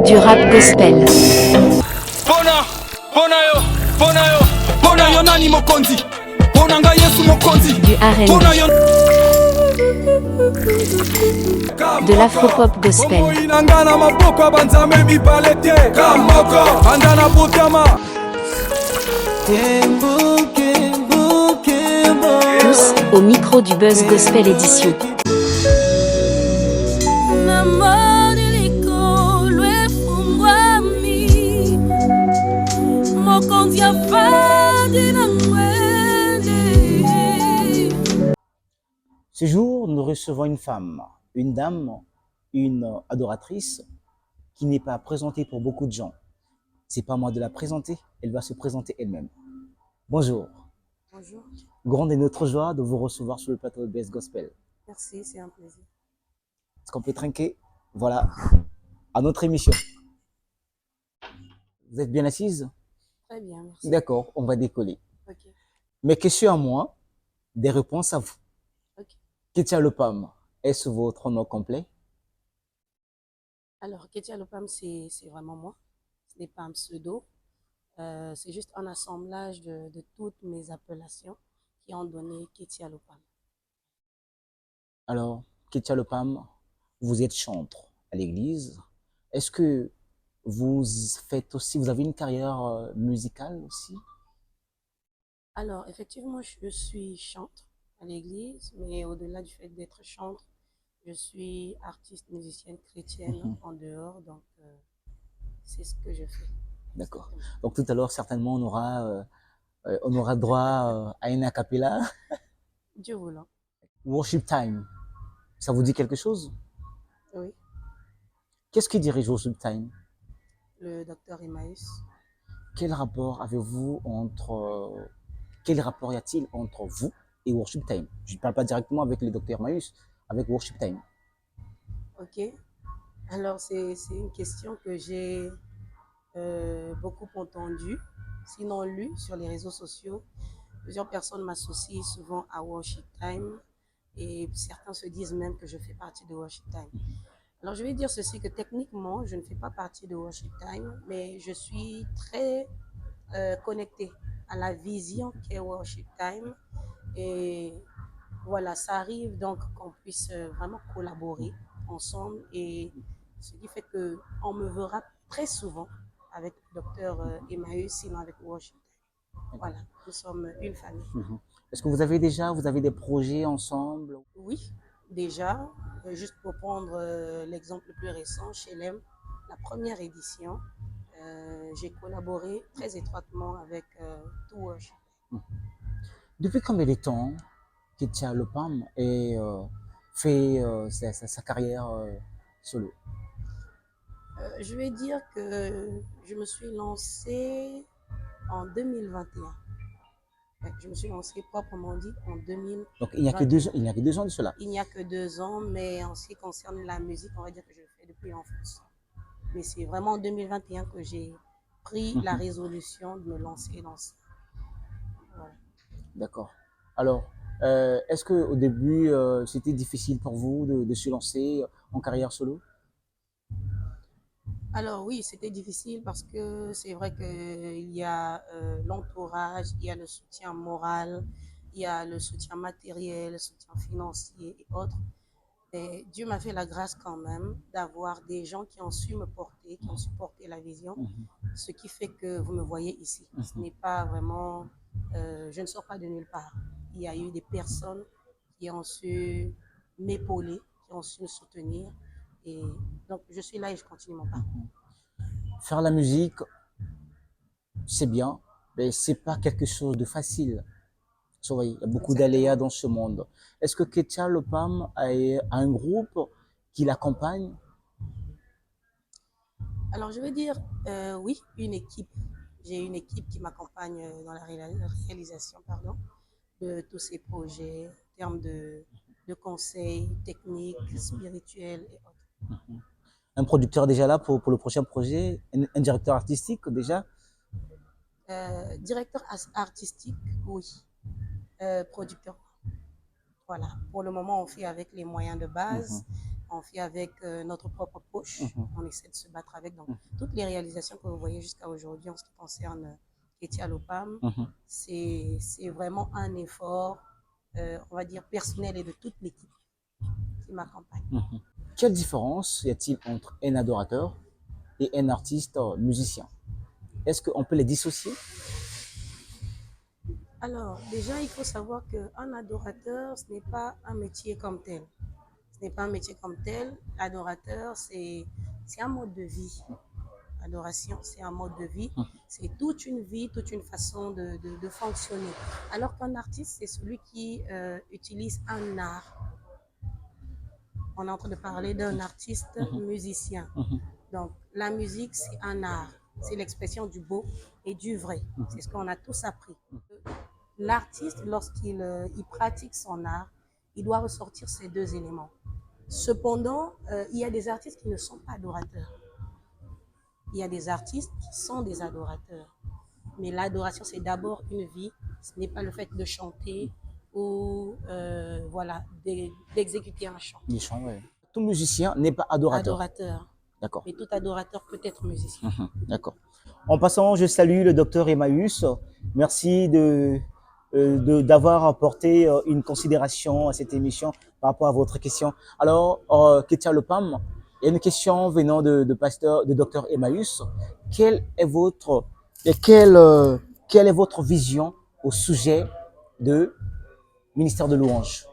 Du rap gospel. Du R&B. De l'afro-pop gospel. Tous au micro du Buzz Gospel Édition. Ce jour, nous recevons une femme, une dame, une adoratrice qui n'est pas présentée pour beaucoup de gens. C'est pas moi de la présenter, elle va se présenter elle-même. Bonjour. Bonjour. Grande est notre joie de vous recevoir sur le plateau de BS Gospel. Merci, c'est un plaisir. Est-ce qu'on peut trinquer? Voilà, à notre émission. Vous êtes bien assise? Très bien, merci. D'accord, on va décoller. Ok. Mes questions à moi, des réponses à vous. Ok. Ketia Lopam, est-ce votre nom complet? Alors, Ketia Lopam, c'est vraiment moi. Ce n'est pas un pseudo. C'est juste un assemblage de toutes mes appellations qui ont donné Ketia Lopam. Alors, Ketia Lopam, vous êtes chantre à l'église. Est-ce que vous faites aussi, vous avez une carrière musicale aussi? Alors, effectivement, je suis chantre à l'église, mais au-delà du fait d'être chantre, je suis artiste musicienne chrétienne en dehors, donc c'est ce que je fais. D'accord. Donc tout à l'heure, certainement, on aura droit à une a cappella. Dieu voulant. Worship Time, ça vous dit quelque chose? Oui, Qu'est-ce qui dirige Worship Time? le docteur Emmaüs. Quel rapport avez-vous quel rapport y a-t-il entre vous et Worship Time? Je ne parle pas directement avec le docteur Emmaüs, avec Worship Time. Ok. Alors, c'est une question que j'ai beaucoup entendue, sinon lue sur les réseaux sociaux. Plusieurs personnes m'associent souvent à Worship Time et certains se disent même que je fais partie de Worship Time. Alors, je vais dire ceci, que techniquement, je ne fais pas partie de Worship Time, mais je suis très connectée à la vision qu'est Worship Time. Et voilà, ça arrive donc qu'on puisse vraiment collaborer ensemble, et ce qui fait qu'on me verra très souvent avec le docteur Emmaüs, sinon avec Worship Time. Voilà, nous sommes une famille. Est-ce que vous avez des projets ensemble? Oui, déjà, juste pour prendre l'exemple le plus récent, chez LEM, la première édition, j'ai collaboré très étroitement avec tout Worship. Depuis combien de temps Ketia Lopam fait sa carrière solo? Je vais dire que je me suis lancée en 2021. Ouais, je me suis lancée proprement dit en 2021. Donc il n'y a que 2 ans, il n'y a que 2 ans de cela. Il n'y a que 2 ans, mais en ce qui concerne la musique, on va dire que je le fais depuis l'enfance. Mais c'est vraiment en 2021 que j'ai pris la résolution de me lancer dans ça. Voilà. D'accord. Alors, est-ce que au début c'était difficile pour vous de se lancer en carrière solo? Alors oui, c'était difficile parce que c'est vrai qu'il y a l'entourage, il y a le soutien moral, il y a le soutien matériel, le soutien financier et autres. Et Dieu m'a fait la grâce quand même d'avoir des gens qui ont su me porter, qui ont supporté la vision, ce qui fait que vous me voyez ici. Ce n'est pas vraiment, je ne sors pas de nulle part. Il y a eu des personnes qui ont su m'épauler, qui ont su me soutenir. Et donc, je suis là et je continue mon parcours. Faire la musique, c'est bien, mais c'est pas quelque chose de facile. Vous voyez, il y a beaucoup d'aléas dans ce monde. Est-ce que Ketia Lopam a un groupe qui l'accompagne? Alors, je vais dire oui, une équipe. J'ai une équipe qui m'accompagne dans la réalisation de tous ces projets en termes de conseils techniques, spirituels et autres. Un producteur déjà là pour le prochain projet, un directeur artistique déjà? Directeur artistique, oui. Producteur. Voilà. Pour le moment, on fait avec les moyens de base. on fait avec notre propre poche. On essaie de se battre avec. Donc, toutes les réalisations que vous voyez jusqu'à aujourd'hui en ce qui concerne Ketia Lopam, c'est vraiment un effort, on va dire, personnel et de toute l'équipe qui m'accompagne. Quelle différence y a-t-il entre un adorateur et un artiste musicien? Est-ce qu'on peut les dissocier? Alors, déjà, il faut savoir qu'un adorateur, ce n'est pas un métier comme tel. Ce n'est pas un métier comme tel. L'adorateur, c'est un mode de vie. L'adoration, c'est un mode de vie. C'est toute une vie, toute une façon de fonctionner. Alors qu'un artiste, c'est celui qui utilise un art. On est en train de parler d'un artiste musicien. Donc, la musique, c'est un art. C'est l'expression du beau et du vrai. C'est ce qu'on a tous appris. L'artiste, lorsqu'il pratique son art, il doit ressortir ces deux éléments. Cependant, il y a des artistes qui ne sont pas adorateurs. Il y a des artistes qui sont des adorateurs. Mais l'adoration, c'est d'abord une vie. Ce n'est pas le fait de chanter ou voilà, d'exécuter un chant. Les chants, ouais. Tout musicien n'est pas adorateur. Adorateur. D'accord. Mais tout adorateur peut être musicien. D'accord. En passant, je salue le docteur Emmaüs. Merci d'avoir apporté une considération à cette émission par rapport à votre question. Alors, Ketia Lopam, il y a une question venant de docteur Emmaüs. Quelle est votre vision au sujet de ministère de louange?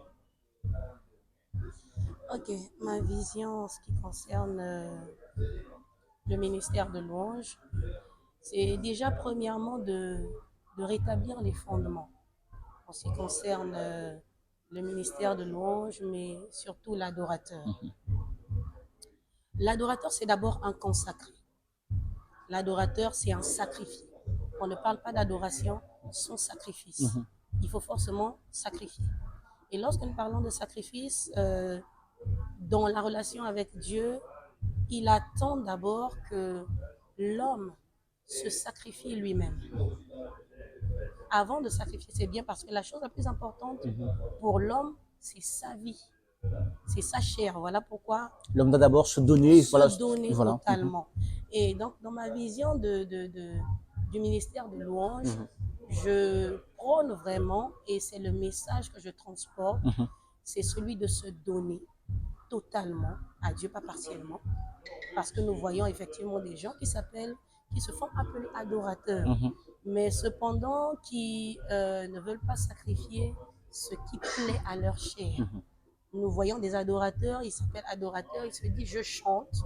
Ok, ma vision en ce qui concerne le ministère de louange, c'est déjà premièrement de rétablir les fondements en ce qui concerne le ministère de louange, mais surtout l'adorateur. L'adorateur, c'est d'abord un consacré. L'adorateur, c'est un sacrifié. On ne parle pas d'adoration sans sacrifice. Il faut forcément sacrifier. Et lorsque nous parlons de sacrifice, dans la relation avec Dieu, il attend d'abord que l'homme se sacrifie lui-même. Avant de sacrifier, c'est bien parce que la chose la plus importante pour l'homme, c'est sa vie. C'est sa chair. Voilà pourquoi l'homme doit d'abord se donner, donner totalement. Et donc, dans ma vision du ministère de louange, je prône vraiment, et c'est le message que je transporte, c'est celui de se donner totalement à Dieu, pas partiellement, parce que nous voyons effectivement des gens qui se font appeler adorateurs, mais cependant qui ne veulent pas sacrifier ce qui plaît à leur chair. Nous voyons des adorateurs, ils s'appellent adorateurs, ils se disent je chante,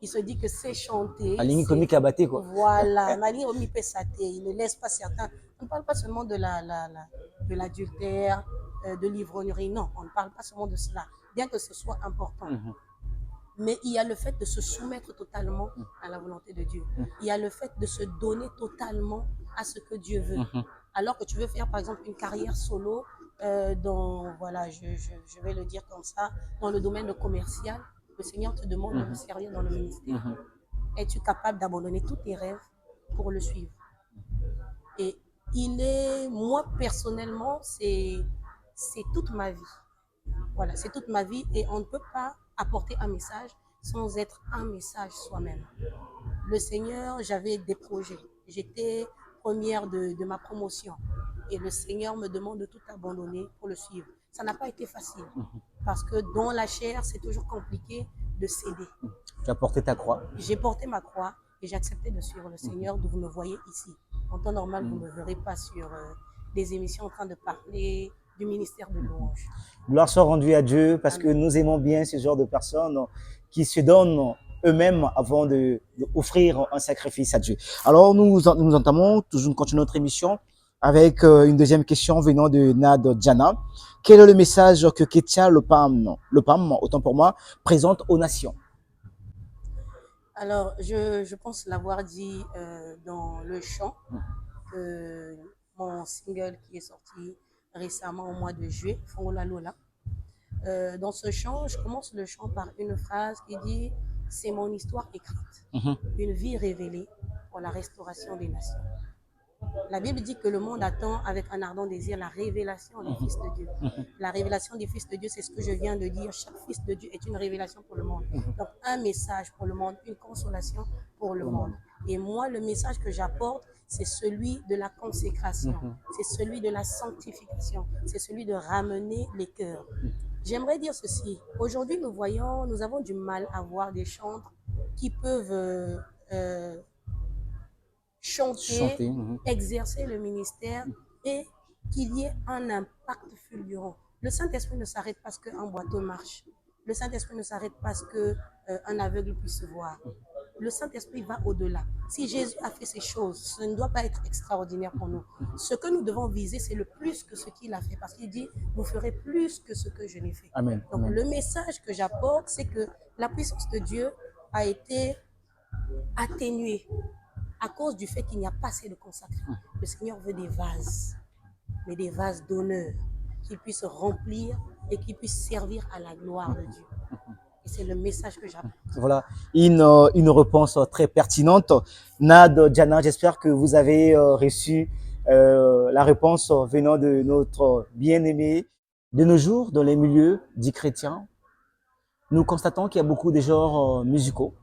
il se dit que c'est chanter. La ligne comique à battre, quoi. Voilà, la ligne comique il ne laisse pas certains. On ne parle pas seulement de l'adultère, de l'ivrognerie, non, on ne parle pas seulement de cela, bien que ce soit important. Mais il y a le fait de se soumettre totalement à la volonté de Dieu. Il y a le fait de se donner totalement à ce que Dieu veut. Alors que tu veux faire, par exemple, une carrière solo, voilà, je vais le dire comme ça, dans le domaine commercial, le Seigneur te demande de le servir dans le ministère. Es-tu capable d'abandonner tous tes rêves pour le suivre? Et moi personnellement, c'est toute ma vie. Voilà, c'est toute ma vie et on ne peut pas apporter un message sans être un message soi-même. Le Seigneur, j'avais des projets. J'étais première de ma promotion et le Seigneur me demande de tout abandonner pour le suivre. Ça n'a pas été facile parce que dans la chair, c'est toujours compliqué de céder. Tu as porté ta croix. J'ai porté ma croix et j'ai accepté de suivre le Seigneur, d'où vous me voyez ici. En temps normal, vous ne me verrez pas sur des émissions en train de parler du ministère de louange. Gloire soit rendue à Dieu parce que nous aimons bien ce genre de personnes qui se donnent eux-mêmes avant d'offrir un sacrifice à Dieu. Alors nous entamons, toujours continuons notre émission avec une deuxième question venant de Nad Diana. Quel est le message que Ketia Lopam, autant pour moi, présente aux nations? Alors, je pense l'avoir dit dans le chant, mon single qui est sorti récemment au mois de juillet, Fongola Lola. Dans ce chant, je commence le chant par une phrase qui dit « C'est mon histoire écrite, une vie révélée pour la restauration des nations ». La Bible dit que le monde attend avec un ardent désir la révélation des fils de Dieu. La révélation des fils de Dieu, c'est ce que je viens de dire. Chaque fils de Dieu est une révélation pour le monde. Donc, un message pour le monde, une consolation pour le monde. Et moi, le message que j'apporte, c'est celui de la consécration, c'est celui de la sanctification, c'est celui de ramener les cœurs. J'aimerais dire ceci. Aujourd'hui, nous avons du mal à voir des chantres qui peuvent chanter, exercer le ministère et qu'il y ait un impact fulgurant. Le Saint-Esprit ne s'arrête pas parce qu'un boiteux marche. Le Saint-Esprit ne s'arrête pas parce qu'un aveugle puisse voir. Le Saint-Esprit va au-delà. Si Jésus a fait ces choses, ce ne doit pas être extraordinaire pour nous. Ce que nous devons viser, c'est le plus que ce qu'il a fait. Parce qu'il dit, vous ferez plus que ce que je n'ai fait. Amen. Donc, Amen. le message que j'apporte, c'est que la puissance de Dieu a été atténuée à cause du fait qu'il n'y a pas assez de consacrés. Le Seigneur veut des vases, mais des vases d'honneur, qui puissent remplir et qui puissent servir à la gloire de Dieu. Et c'est le message que j'apporte. Voilà, une réponse très pertinente. Nad, Diana, j'espère que vous avez reçu la réponse venant de notre bien-aimé. De nos jours, dans les milieux dits chrétiens, nous constatons qu'il y a beaucoup de genres musicaux.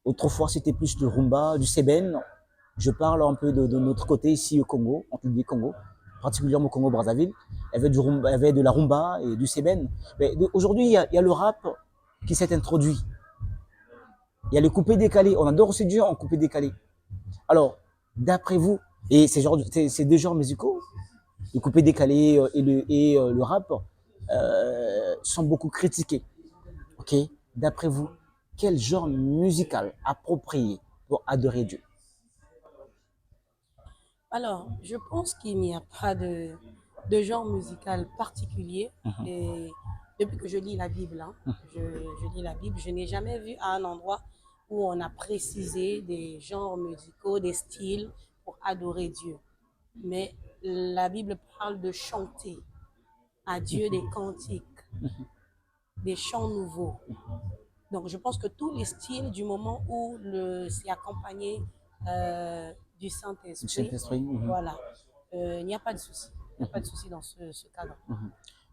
Autrefois, c'était plus du rumba, du sébène. Je parle un peu de notre côté ici au Congo, en République Congo, particulièrement au Congo-Brazzaville. Il y avait il y avait de la rumba et du sébène. Mais aujourd'hui, il y a le rap qui s'est introduit. Il y a le coupé-décalé. On adore aussi Dieu en coupé-décalé. Alors, d'après vous, et ces deux genres musicaux, le coupé-décalé et le rap, sont beaucoup critiqués. Ok? D'après vous, quel genre musical approprié pour adorer Dieu? Alors, je pense qu'il n'y a pas de genre musical particulier. Et depuis que je lis la Bible, je lis la Bible, je n'ai jamais vu à un endroit où on a précisé des genres musicaux, des styles pour adorer Dieu. Mais la Bible parle de chanter à Dieu des cantiques, des chants nouveaux. Donc, je pense que tous les styles, du moment où c'est accompagné du Saint-Esprit, voilà, il n'y a pas de souci. Il n'y a pas de souci dans ce cadre.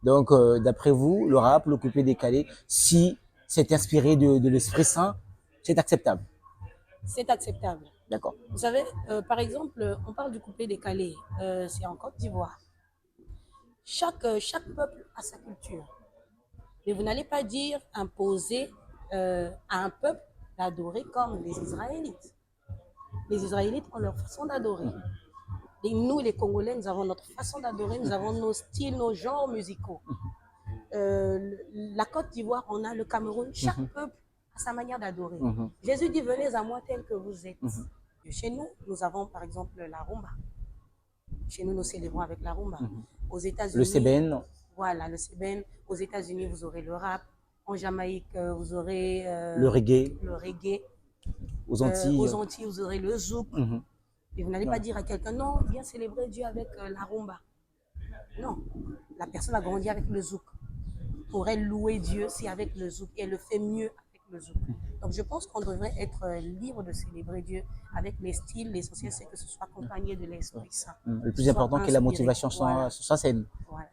Donc, d'après vous, le rap, le coupé-décalé, si c'est inspiré de l'Esprit Saint, c'est acceptable? C'est acceptable. D'accord. Vous savez, par exemple, on parle du coupé-décalé, c'est en Côte d'Ivoire. Chaque peuple a sa culture. Mais vous n'allez pas dire imposer à un peuple d'adorer comme les Israélites. Les Israélites ont leur façon d'adorer. Et nous, les Congolais, nous avons notre façon d'adorer, nous avons nos styles, nos genres musicaux. La Côte d'Ivoire, on a le Cameroun, chaque peuple a sa manière d'adorer. Jésus dit, venez à moi tel que vous êtes. Chez nous, nous avons par exemple la rumba. Chez nous, nous célébrons avec la rumba. Aux États-Unis, le sébène. Voilà, le sébène. Aux États-Unis, vous aurez le rap. En Jamaïque, vous aurez le reggae. Aux Antilles, vous aurez le zouk. Et vous n'allez pas dire à quelqu'un, non, viens célébrer Dieu avec la rumba. Non, la personne a grandi avec le zouk. Pour elle, louer Dieu, c'est avec le zouk. Et elle le fait mieux avec le zouk. Donc, je pense qu'on devrait être libre de célébrer Dieu avec les styles. L'essentiel, c'est que ce soit accompagné de l'Esprit Saint. Le plus important, que la motivation soit saine. Voilà,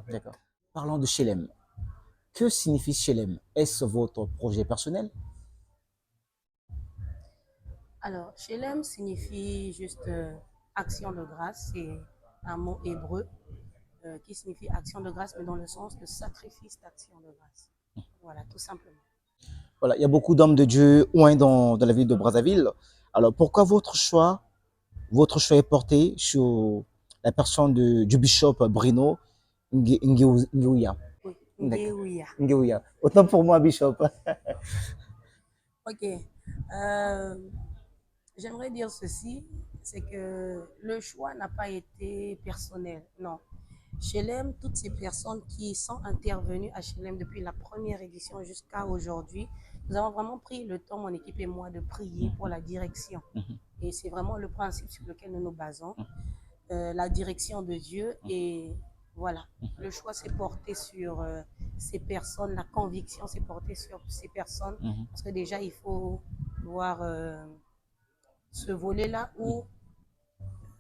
d'accord. Parlons de Shelem. Que signifie Shelem? Est-ce votre projet personnel? Alors, Shelem signifie juste action de grâce. C'est un mot hébreu qui signifie action de grâce, mais dans le sens de sacrifice d'action de grâce. Voilà, tout simplement. Voilà, il y a beaucoup d'hommes de Dieu dans la ville de Brazzaville. Alors, pourquoi votre choix est porté sur la personne du bishop Bruno Nguya? Oui, Nguya. Autant pour moi, bishop. Ok. J'aimerais dire ceci, c'est que le choix n'a pas été personnel, non. Shelem, toutes ces personnes qui sont intervenues à Shelem depuis la première édition jusqu'à aujourd'hui, nous avons vraiment pris le temps, mon équipe et moi, de prier pour la direction. Et c'est vraiment le principe sur lequel nous nous basons, la direction de Dieu. Et voilà, le choix s'est porté sur ces personnes, la conviction s'est portée sur ces personnes, parce que déjà, il faut voir ce volet-là où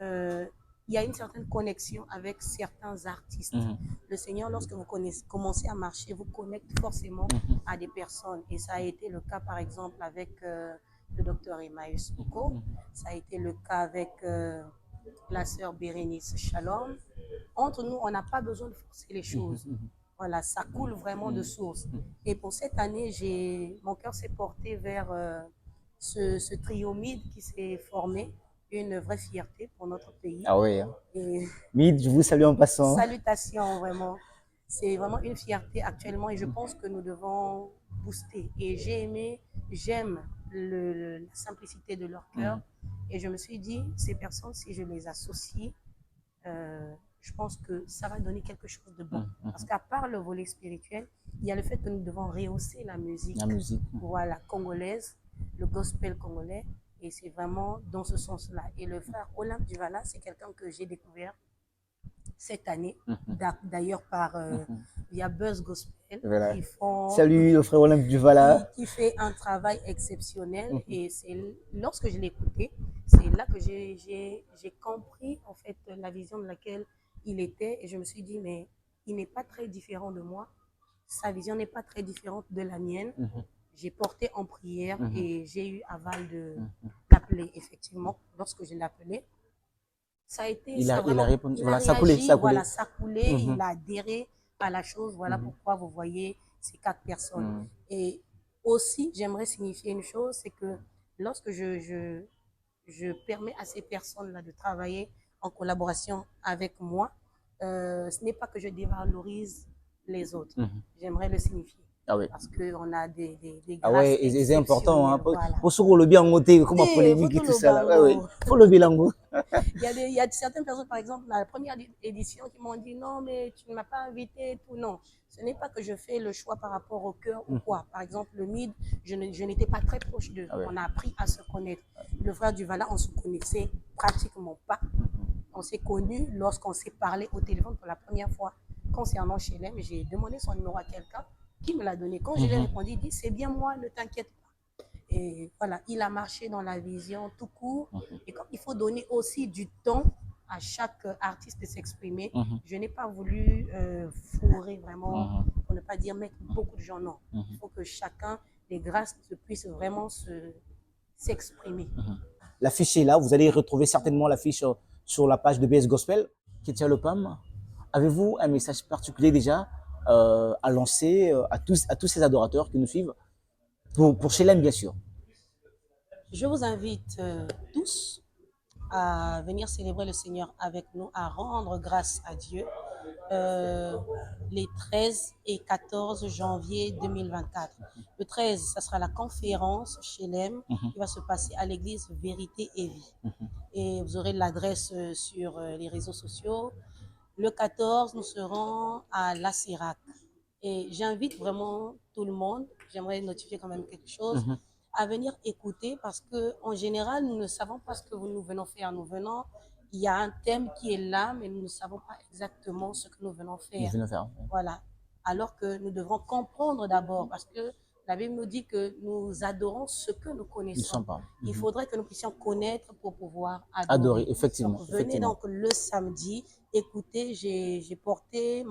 il y a une certaine connexion avec certains artistes. Mhm. Le Seigneur, lorsque vous commencez à marcher, vous connecte forcément à des personnes. Et ça a été le cas, par exemple, avec le docteur Emmaüs Boko. Ça a été le cas avec la sœur Bérénice Shalom. Entre nous, on n'a pas besoin de forcer les choses. Voilà, ça coule vraiment de source. Et pour cette année, mon cœur s'est porté vers ce trio MID qui s'est formé, une vraie fierté pour notre pays. Ah oui. Hein. Et Mid, je vous salue en passant. salutations, vraiment. C'est vraiment une fierté actuellement et je pense que nous devons booster. Et j'aime la simplicité de leur cœur. Et je me suis dit, ces personnes, si je les associe, je pense que ça va donner quelque chose de bon. Parce qu'à part le volet spirituel, il y a le fait que nous devons rehausser la musique. Voilà, congolaise, le gospel congolais. Et c'est vraiment dans ce sens-là. Et le frère Olympe Duvala, c'est quelqu'un que j'ai découvert cette année, d'ailleurs via Buzz Gospel. Voilà. Font, salut le frère Olympe Duvala. Qui fait un travail exceptionnel. Et c'est lorsque je l'ai écouté, c'est là que j'ai compris en fait la vision de laquelle il était. Et je me suis dit, mais il n'est pas très différent de moi. Sa vision n'est pas très différente de la mienne. J'ai porté en prière et j'ai eu aval de l'appeler, effectivement, lorsque je l'ai appelé. Ça a été, il a répondu, voilà, ça coulait. Voilà, ça coulait, Mhm. il a adhéré à la chose. Voilà pourquoi vous voyez ces 4 personnes. Et aussi, j'aimerais signifier une chose, c'est que lorsque je permets à ces personnes-là de travailler en collaboration avec moi, ce n'est pas que je dévalorise les autres. J'aimerais le signifier. Ah oui. Parce qu'on a des grâces. Ah ouais, et c'est important. Hein, voilà. Pour ce qu'on le bien noté, comme la polémique et tout ça. Là. Ouais, ouais. Faut le bilango. Il y a certaines personnes, par exemple, dans la première édition, qui m'ont dit non, mais tu ne m'as pas invité, tout. Non, ce n'est pas que je fais le choix par rapport au cœur ou quoi. Par exemple, le MID, je n'étais pas très proche d'eux. Ah ouais. On a appris à se connaître. Le frère Duvala, on ne se connaissait pratiquement pas. On s'est connus lorsqu'on s'est parlé au téléphone pour la première fois. Concernant Chelem, j'ai demandé son numéro à quelqu'un qui me l'a donné. Quand je lui ai répondu, il dit c'est bien moi, ne t'inquiète pas. Et voilà, il a marché dans la vision tout court. Et comme il faut donner aussi du temps à chaque artiste de s'exprimer, je n'ai pas voulu fourrer vraiment, pour ne pas dire mettre beaucoup de gens, non. Il faut que chacun, les grâces, puisse vraiment s'exprimer. L'affiche est là, vous allez retrouver certainement l'affiche sur la page de BS Gospel, Ketia Lopam. Avez-vous un message particulier déjà à lancer à tous ces adorateurs qui nous suivent, pour Chelem bien sûr? Je vous invite tous à venir célébrer le Seigneur avec nous, à rendre grâce à Dieu les 13 et 14 janvier 2024. Le 13, ça sera la conférence Chelem qui va se passer à l'église Vérité et Vie. Et vous aurez l'adresse sur les réseaux sociaux. Le 14, nous serons à La Sirac. Et j'invite vraiment tout le monde, j'aimerais notifier quand même quelque chose, à venir écouter parce qu'en général, nous ne savons pas ce que nous venons faire. Il y a un thème qui est là, mais nous ne savons pas exactement ce que nous venons faire. Voilà. Alors que nous devrons comprendre d'abord parce que la Bible nous dit que nous adorons ce que nous connaissons. Il faudrait que nous puissions connaître pour pouvoir adorer. Effectivement. Donc, venez donc le samedi. Écoutez, j'ai porté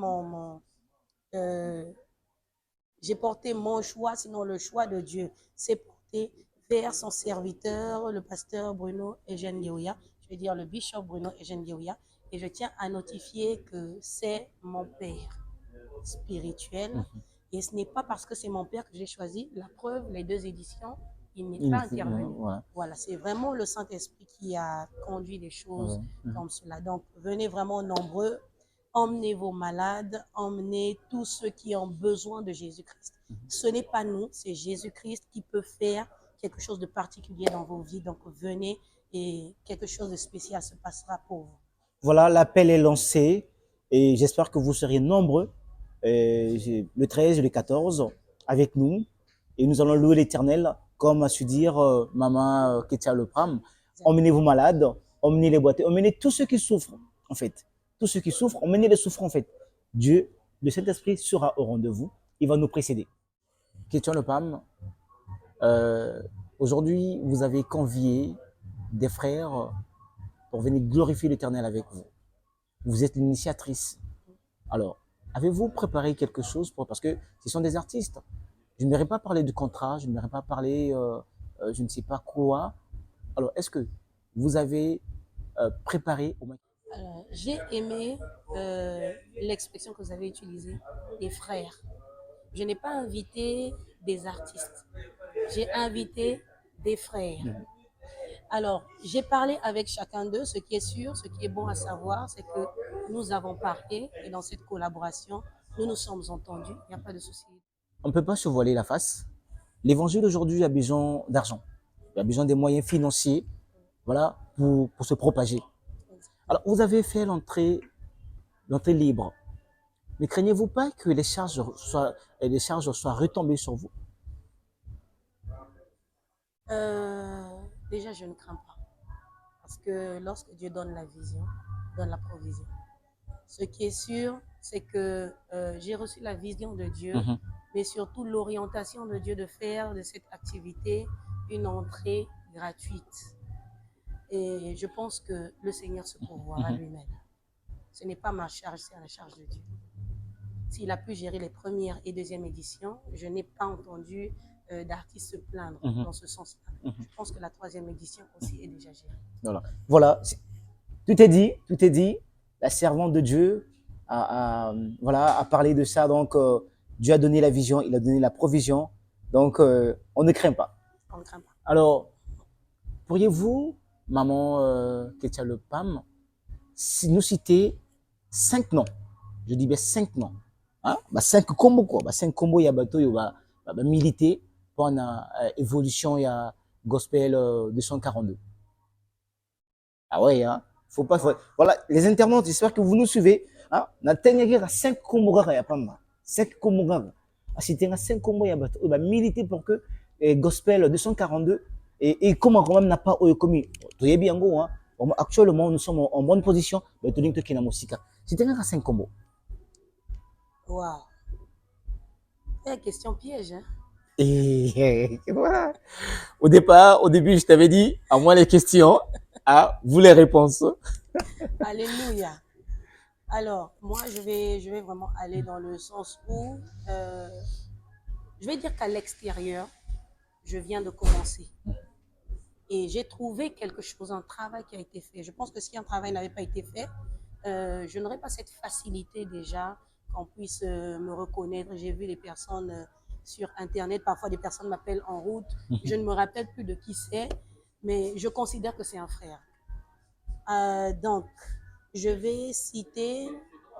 j'ai porté mon choix, sinon le choix de Dieu. C'est porté vers son serviteur, le pasteur Bruno Eugène Léoya. Je veux dire le bishop Bruno Eugène Léoya. Et je tiens à notifier que c'est mon père spirituel. Et ce n'est pas parce que c'est mon père que j'ai choisi. La preuve, les 2 éditions, il n'est pas intervenu. Voilà, c'est vraiment le Saint-Esprit qui a conduit les choses comme cela. Donc, venez vraiment nombreux. Emmenez vos malades, emmenez tous ceux qui ont besoin de Jésus-Christ. Ce n'est pas nous, c'est Jésus-Christ qui peut faire quelque chose de particulier dans vos vies. Donc, venez et quelque chose de spécial se passera pour vous. Voilà, l'appel est lancé et j'espère que vous serez nombreux le 13 et le 14 avec nous et nous allons louer l'Éternel comme a su dire Maman Ketia Lopam. Emmenez vos malades, emmenez les boiteux, emmenez tous ceux qui souffrent en fait. Tous ceux qui souffrent, emmenez les souffrants en fait. Dieu, le Saint-Esprit sera au rendez-vous, il va nous précéder. Ketia Lopam, aujourd'hui vous avez convié des frères pour venir glorifier l'Éternel avec vous. Vous êtes l'initiatrice. Alors, avez-vous préparé quelque chose parce que ce sont des artistes. Je n'aurais pas parlé de contrat, je n'aurais pas parlé, je ne sais pas quoi. Alors, est-ce que vous avez préparé au maximum? Alors, j'ai aimé l'expression que vous avez utilisée, des frères. Je n'ai pas invité des artistes. J'ai invité des frères. Alors, j'ai parlé avec chacun d'eux. Ce qui est sûr, ce qui est bon à savoir, c'est que nous avons parlé et dans cette collaboration, nous nous sommes entendus. Il n'y a pas de souci. On ne peut pas se voiler la face. L'évangile aujourd'hui a besoin d'argent. Il a besoin des moyens financiers, voilà, pour se propager. Alors, vous avez fait l'entrée libre. Ne craignez-vous pas que les charges soient retombées sur vous? Déjà, je ne crains pas. Parce que lorsque Dieu donne la vision, donne la provision. Ce qui est sûr, c'est que j'ai reçu la vision de Dieu, mais surtout l'orientation de Dieu de faire de cette activité une entrée gratuite. Et je pense que le Seigneur se pourvoira lui-même. Ce n'est pas ma charge, c'est la charge de Dieu. S'il a pu gérer les premières et deuxièmes éditions, je n'ai pas entendu d'artistes se plaindre dans ce sens-là. Je pense que la troisième édition aussi est déjà gérée. Voilà. Tout est dit. La servante de Dieu a parlé de ça. Donc, Dieu a donné la vision, il a donné la provision. Donc, on ne craint pas. On ne craint pas. Alors, pourriez-vous, maman Ketia Le Pam, nous citer 5 noms? Je dis bien 5 noms. Hein? 5 combos, quoi. 5 combos, il y a bateau, il y a milité pour une évolution, il y a Gospel 242. Ah ouais, hein? Voilà, les internautes, j'espère que vous nous suivez. Hein? On a 5 combos, il y a pas mal. 5 combos. C'était 5 combos, il y a bateau, il y a milité pour que Gospel 242 et comment quand même n'a pas commis. Tout est bien, hein? Actuellement, nous sommes en bonne position, mais tout le monde qui a musique. C'était 5 combos. Waouh! C'est une question piège, hein? Et voilà. Au début, je t'avais dit, à moi les questions, à vous les réponses. Alléluia. Alors, moi, je vais vraiment aller dans le sens où, je vais dire qu'à l'extérieur, je viens de commencer. Et j'ai trouvé quelque chose, un travail qui a été fait. Je pense que si un travail n'avait pas été fait, je n'aurais pas cette facilité déjà qu'on puisse me reconnaître. J'ai vu les personnes sur Internet, parfois des personnes m'appellent en route. Je ne me rappelle plus de qui c'est, mais je considère que c'est un frère. Donc, je vais citer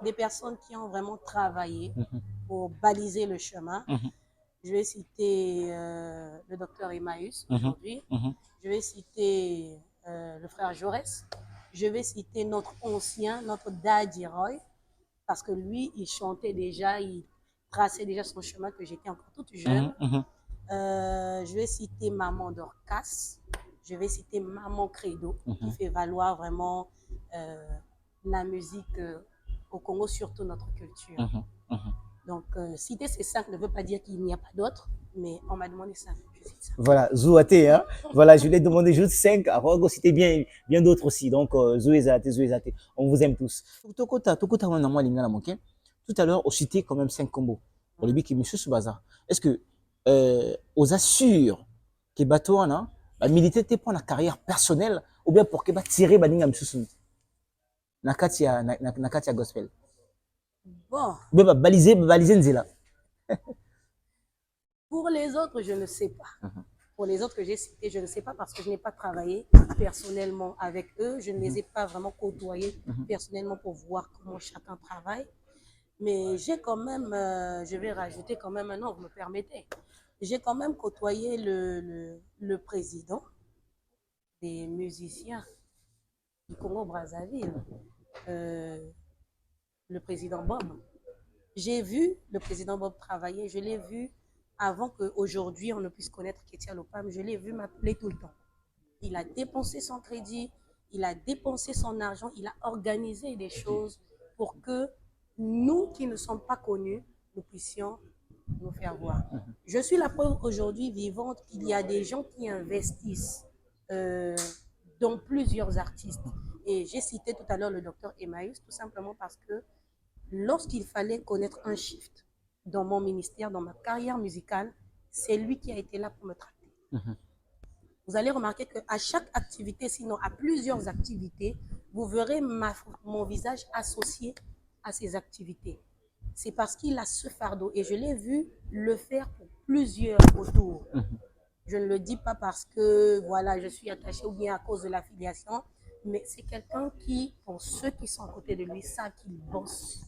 des personnes qui ont vraiment travaillé pour baliser le chemin. Je vais citer le docteur Emmaüs aujourd'hui. Je vais citer le frère Jaurès. Je vais citer notre ancien, notre Daddy Roy, parce que lui, il chantait déjà, il traçait déjà son chemin que j'étais encore toute jeune. Je vais citer Maman Dorcas. Je vais citer Maman Credo, qui fait valoir vraiment la musique au Congo, surtout notre culture. Donc, citer ces 5 ne veut pas dire qu'il n'y a pas d'autres, mais on m'a demandé 5. Je cite ça. Voilà, Zouaté, hein. Voilà, je lui ai demandé juste 5. Après, citer bien d'autres aussi. Donc, Zouézate. On vous aime tous. Tout à l'heure, on citait quand même 5 combos. Pour le bic qui me suit ce bazar. Est-ce que, aux assure que bateau, hein, militer pour la carrière personnelle, ou bien pour que tirer baninga msusu? Nakatia gospel. Bon. Baliser nzela. Pour les autres, je ne sais pas. Pour les autres que j'ai cités, je ne sais pas parce que je n'ai pas travaillé personnellement avec eux. Je ne les ai pas vraiment côtoyés personnellement pour voir comment chacun travaille. Mais j'ai quand même, je vais rajouter quand même un nom, vous me permettez. J'ai quand même côtoyé le président des musiciens du Congo-Brazzaville, le président Bob. J'ai vu le président Bob travailler, je l'ai vu avant qu'aujourd'hui on ne puisse connaître Ketia Le Pam, je l'ai vu m'appeler tout le temps. Il a dépensé son crédit, il a dépensé son argent, il a organisé des choses pour que nous qui ne sommes pas connus, nous puissions nous faire voir. Je suis la preuve aujourd'hui vivante qu'il y a des gens qui investissent dans plusieurs artistes. Et j'ai cité tout à l'heure le docteur Emmaüs, tout simplement parce que lorsqu'il fallait connaître un shift dans mon ministère, dans ma carrière musicale, c'est lui qui a été là pour me tracter. Vous allez remarquer qu'à chaque activité, sinon à plusieurs activités, vous verrez mon visage associé à ces activités. C'est parce qu'il a ce fardeau et je l'ai vu le faire pour plusieurs autour. Je ne le dis pas parce que voilà, je suis attachée ou bien à cause de l'affiliation, mais c'est quelqu'un qui, pour ceux qui sont à côté de lui, savent qu'il bosse.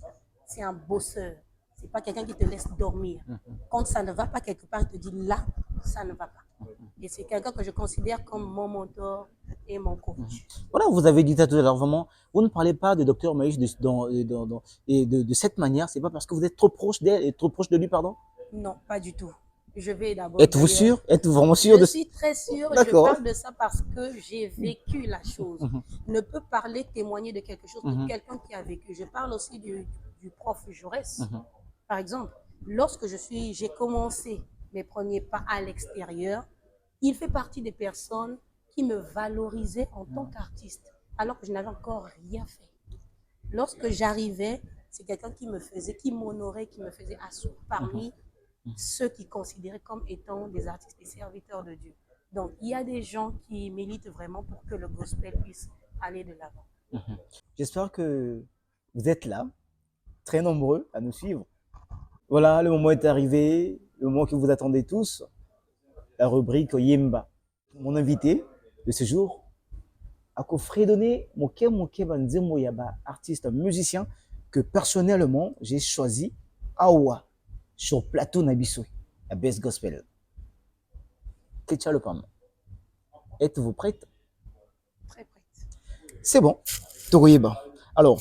C'est un bosseur. C'est pas quelqu'un qui te laisse dormir. Quand ça ne va pas quelque part, il te dit là, ça ne va pas. Et c'est quelqu'un que je considère comme mon mentor et mon coach. Voilà, vous avez dit ça tout à l'heure, vraiment, vous ne parlez pas de Dr Maïs de cette manière, c'est pas parce que vous êtes trop proche d'elle et trop proche de lui, pardon? Non, pas du tout. Je vais d'abord. Êtes-vous sûr? Êtes-vous vraiment sûr Je suis très sûre. Je parle de ça parce que j'ai vécu la chose. Ne peut parler, témoigner de quelque chose de quelqu'un qui a vécu. Je parle aussi du prof Jaurès. Par exemple, lorsque j'ai commencé mes premiers pas à l'extérieur, il fait partie des personnes qui me valorisaient en tant qu'artiste, alors que je n'avais encore rien fait. Lorsque j'arrivais, c'est quelqu'un qui m'honorait, qui me faisait asseoir parmi ceux qui considéraient comme étant des artistes et serviteurs de Dieu. Donc, il y a des gens qui militent vraiment pour que le gospel puisse aller de l'avant. J'espère que vous êtes là, très nombreux à nous suivre. Voilà, le moment est arrivé, le moment que vous attendez tous, la rubrique Yemba. Mon invité de ce jour, Ako Fredonné Moke Banzemo Yaba, artiste, musicien que personnellement j'ai choisi Awa sur plateau Nabiso, la Best Gospel. Ketia Lopam, êtes-vous prête? Très prête. C'est bon, Togoyeba. Alors,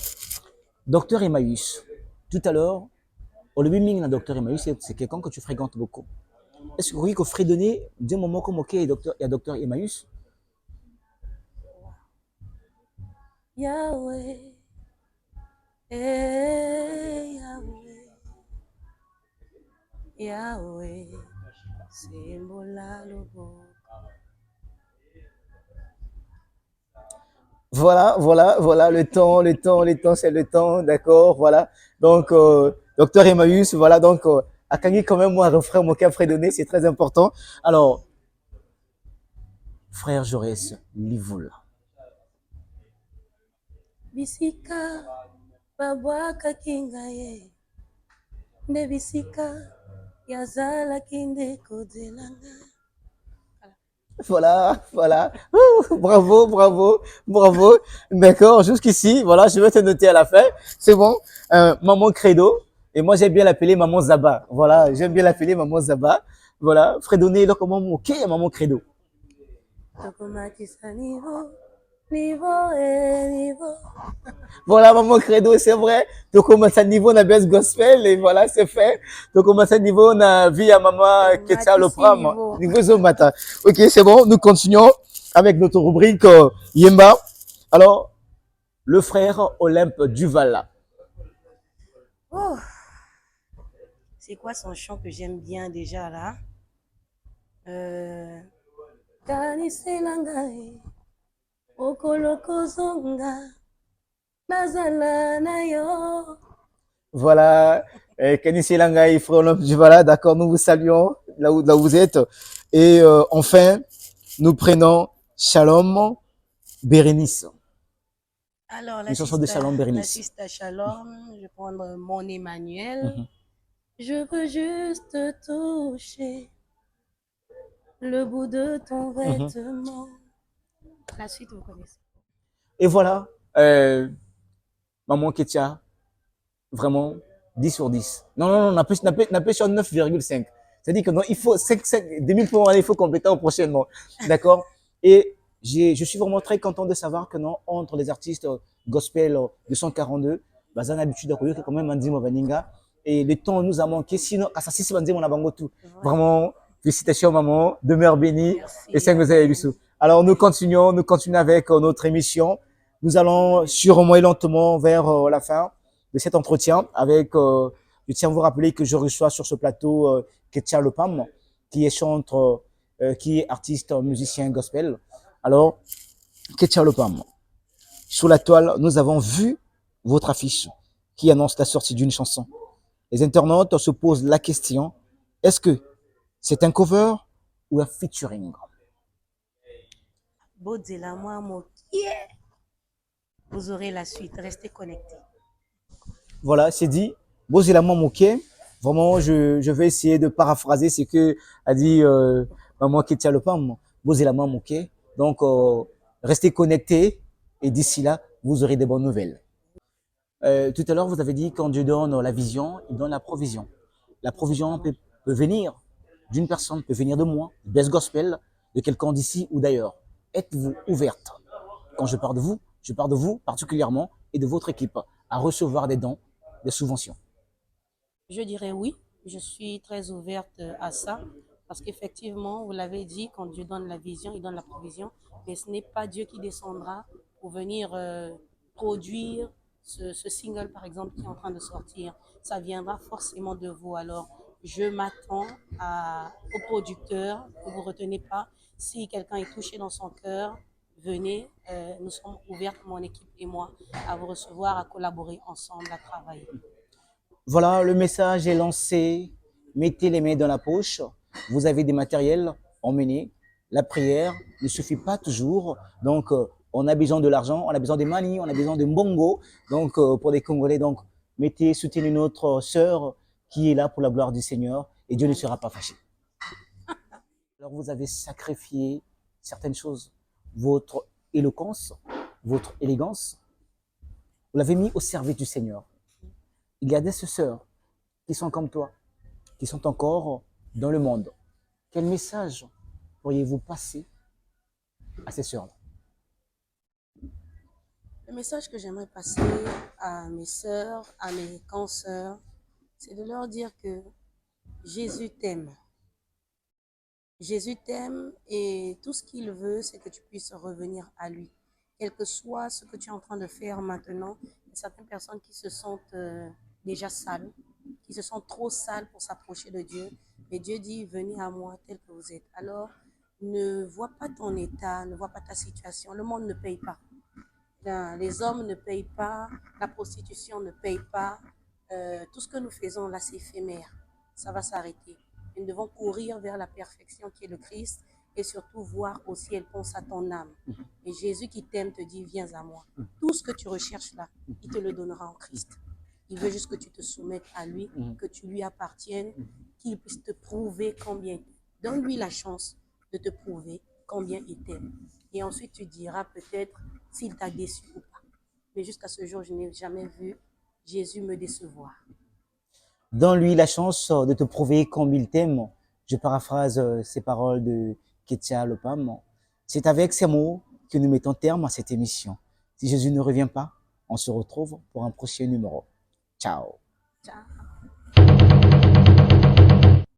Docteur Emmaüs, tout à l'heure, au début, Docteur Emmaüs, c'est quelqu'un que tu fréquentes beaucoup. Est-ce que vous voyez que Fredonné, d'un moment comme OK et Docteur Emmaüs? Yahweh, Yahweh, Yahweh, c'est Molalobo. Voilà, le temps, c'est le temps, d'accord, voilà. Donc, Docteur Emmaüs, voilà, donc, à Kangi, quand même, moi, un refrain, mon cas Fredonné, c'est très important. Alors, frère Jaurès, Livoula. Bisika, babwaka kingaye, nde bisika, yazala kinde kodelanga. Voilà. Bravo. D'accord, jusqu'ici, voilà, je vais te noter à la fin. C'est bon. Maman Credo. Et moi, j'aime bien l'appeler Maman Zaba. Voilà, j'aime bien l'appeler Maman Zaba. Voilà, Fredonné, donc, OK, Maman Credo. Voilà, Maman Credo, c'est vrai. Donc, on commence à niveau, on a Best Gospel, et voilà, c'est fait. Donc, on commence à niveau, on a vu à Maman Ketia Lopam. Niveau Zomata. OK, c'est bon. Nous continuons avec notre rubrique Yemba. Alors, le frère Olympe Duvala. Oh, c'est quoi son chant que j'aime bien déjà là? Kaniselangae, Okolokozonga, Nazala Nayo. Voilà, Kenisi Langai, frère Olympe Duvala, d'accord, nous vous saluons là où vous êtes. Et enfin, nous prenons Shalom Bérénice. Alors, une chanson de Shalom Bérénice. La sista Shalom, je vais prendre mon Emmanuel. Je veux juste te toucher le bout de ton vêtement. La suite, vous connaissez. Et voilà, Maman Ketia, vraiment 10 sur 10. Non, n'a pas sur 9,5. C'est-à-dire que non, il faut 2000 pour aller, il faut compléter prochainement. D'accord? Et je suis vraiment très content de savoir que non, entre les artistes gospel 242, bah, on a l'habitude d'accueillir quand même Andy Movaninga. Et le temps nous a manqué, sinon, à ça, si c'est Andy Movaninga tout. Vraiment, félicitations, maman, demeure bénie. Et 5 bisous. Alors, nous continuons avec notre émission. Nous allons sûrement et lentement vers la fin de cet entretien avec, je tiens à vous rappeler que je reçois sur ce plateau Ketia Lopam, qui est chanteur, qui est artiste, musicien gospel. Alors, Ketia Lopam, Sur la toile, nous avons vu votre affiche qui annonce la sortie d'une chanson. Les internautes se posent la question, est-ce que c'est un cover ou un featuring? Bodzela moi mokie. Vous aurez la suite. Restez connectés. Voilà, c'est dit. Bozela Mamoké. Vraiment, je vais essayer de paraphraser ce que a dit Maman Ketia Lepam. Bozela Mamoké. Donc, restez connectés et d'ici là, vous aurez des bonnes nouvelles. Tout à l'heure, vous avez dit quand Dieu donne la vision, il donne la provision. La provision peut venir d'une personne, peut venir de moi, Best Gospel, de quelqu'un d'ici ou d'ailleurs. Êtes-vous ouverte? Quand je parle de vous particulièrement et de votre équipe à recevoir des dons, des subventions. Je dirais oui. Je suis très ouverte à ça. Parce qu'effectivement, vous l'avez dit, quand Dieu donne la vision, il donne la provision. Mais ce n'est pas Dieu qui descendra pour venir produire ce single, par exemple, qui est en train de sortir. Ça viendra forcément de vous. Alors, je m'attends aux producteurs. Ne vous retenez pas. Si quelqu'un est touché dans son cœur, venez. Nous sommes ouverts, mon équipe et moi, à vous recevoir, à collaborer ensemble, à travailler. Voilà, le message est lancé. Mettez les mains dans la poche. Vous avez des matériels, emmenez. La prière ne suffit pas toujours. Donc, on a besoin de l'argent, on a besoin de mani, on a besoin de mbongo. Donc, pour les Congolais, donc, mettez, soutenez notre sœur qui est là pour la gloire du Seigneur et Dieu ne sera pas fâché. Alors, vous avez sacrifié certaines choses. Votre éloquence, votre élégance, vous l'avez mis au service du Seigneur. Il y a des sœurs qui sont comme toi, qui sont encore dans le monde. Quel message pourriez-vous passer à ces sœurs-là? Le message que j'aimerais passer à mes sœurs, à mes consoeurs, c'est de leur dire que Jésus t'aime. Jésus t'aime et tout ce qu'il veut, c'est que tu puisses revenir à lui. Quel que soit ce que tu es en train de faire maintenant, il y a certaines personnes qui se sentent déjà sales, qui se sentent trop sales pour s'approcher de Dieu. Mais Dieu dit, venez à moi tel que vous êtes. Alors, ne vois pas ton état, ne vois pas ta situation. Le monde ne paye pas. Les hommes ne payent pas, la prostitution ne paye pas. Tout ce que nous faisons là, c'est éphémère. Ça va s'arrêter. Nous devons courir vers la perfection qui est le Christ et surtout voir au ciel, pense à ton âme. Et Jésus qui t'aime te dit, viens à moi. Tout ce que tu recherches là, il te le donnera en Christ. Il veut juste que tu te soumettes à lui, que tu lui appartiennes, qu'il puisse te prouver combien. Donne-lui la chance de te prouver combien il t'aime. Et ensuite, tu diras peut-être s'il t'a déçu ou pas. Mais jusqu'à ce jour, je n'ai jamais vu Jésus me décevoir. Donne-lui la chance de te prouver comme il t'aime. Je paraphrase ces paroles de Ketia Lopam. C'est avec ces mots que nous mettons terme à cette émission. Si Jésus ne revient pas, on se retrouve pour un prochain numéro. Ciao. Ciao.